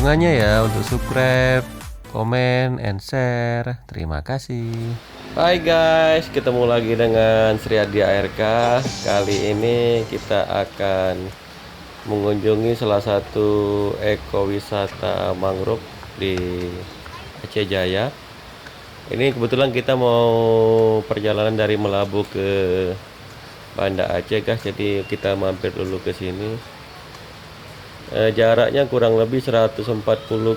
dukungannya ya untuk subscribe, komen, and share. Terima kasih. Hai guys, ketemu lagi dengan Sri Adi ARK. Kali ini kita akan mengunjungi salah satu ekowisata mangrove di Aceh Jaya. Ini kebetulan kita mau perjalanan dari Melabu ke Banda Aceh guys, jadi kita mampir dulu ke sini. Jaraknya kurang lebih 140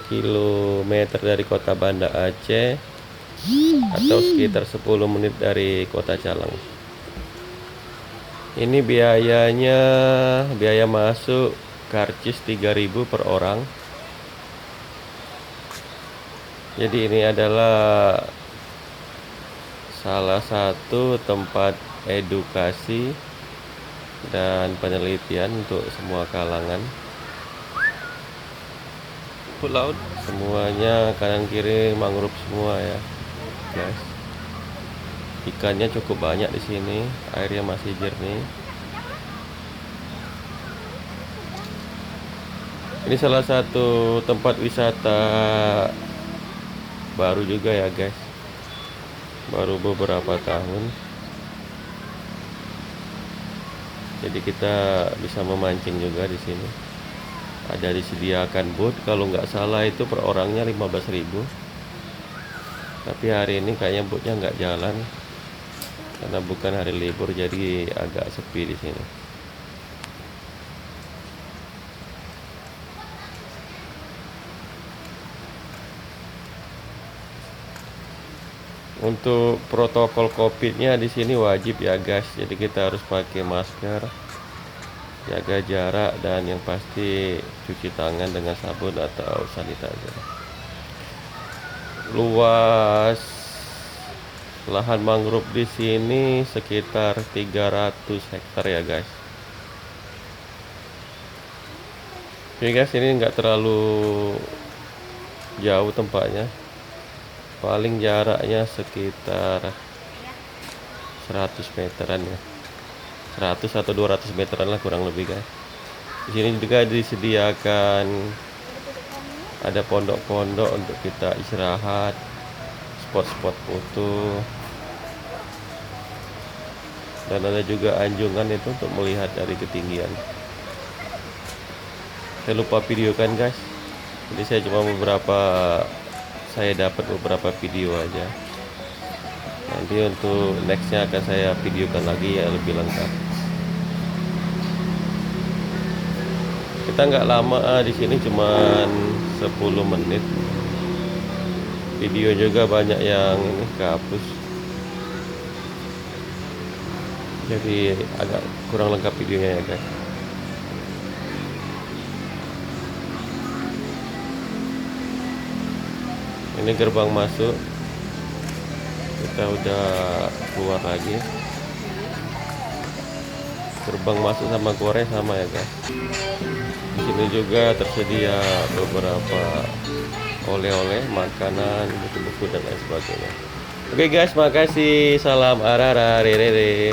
km dari kota Banda Aceh atau sekitar 10 menit dari kota Calang. Ini biayanya, biaya masuk karcis 3.000 per orang. Jadi ini adalah salah satu tempat edukasi dan penelitian untuk semua kalangan. Laut semuanya kanan kiri mangrove semua ya guys. Ikannya cukup banyak di sini, airnya masih jernih. Ini salah satu tempat wisata baru juga ya guys, baru beberapa tahun. Jadi kita bisa memancing juga di sini. Ada disediakan boot, kalau nggak salah itu per orangnya 15.000. Tapi hari ini kayaknya bootnya nggak jalan karena bukan hari libur, jadi agak sepi di sini. Untuk protokol COVID-nya di sini wajib ya guys. Jadi kita harus pakai masker, jaga jarak, dan yang pasti cuci tangan dengan sabun atau sanitizer. Luas lahan mangrove di sini sekitar 300 hektar ya guys. Oke guys, ini nggak terlalu jauh tempatnya, paling jaraknya sekitar 100 meteran ya, 100 atau 200 meteran lah kurang lebih guys. Di sini juga disediakan ada pondok-pondok untuk kita istirahat, spot-spot foto, dan ada juga anjungan itu untuk melihat dari ketinggian. Saya lupa videokan guys, jadi saya cuma saya dapat beberapa video aja. Nanti untuk nextnya akan saya videokan lagi ya, lebih lengkap. Kita nggak lama di sini, cuman 10 menit. Video juga banyak yang ini kehapus, jadi agak kurang lengkap videonya ya guys. Ini gerbang masuk, kita udah keluar lagi. Gerbang masuk sama keluarnya sama ya guys. Di sini juga tersedia beberapa oleh-oleh, makanan, buku-buku dan lain sebagainya. Oke guys, makasih. Salam arara rere.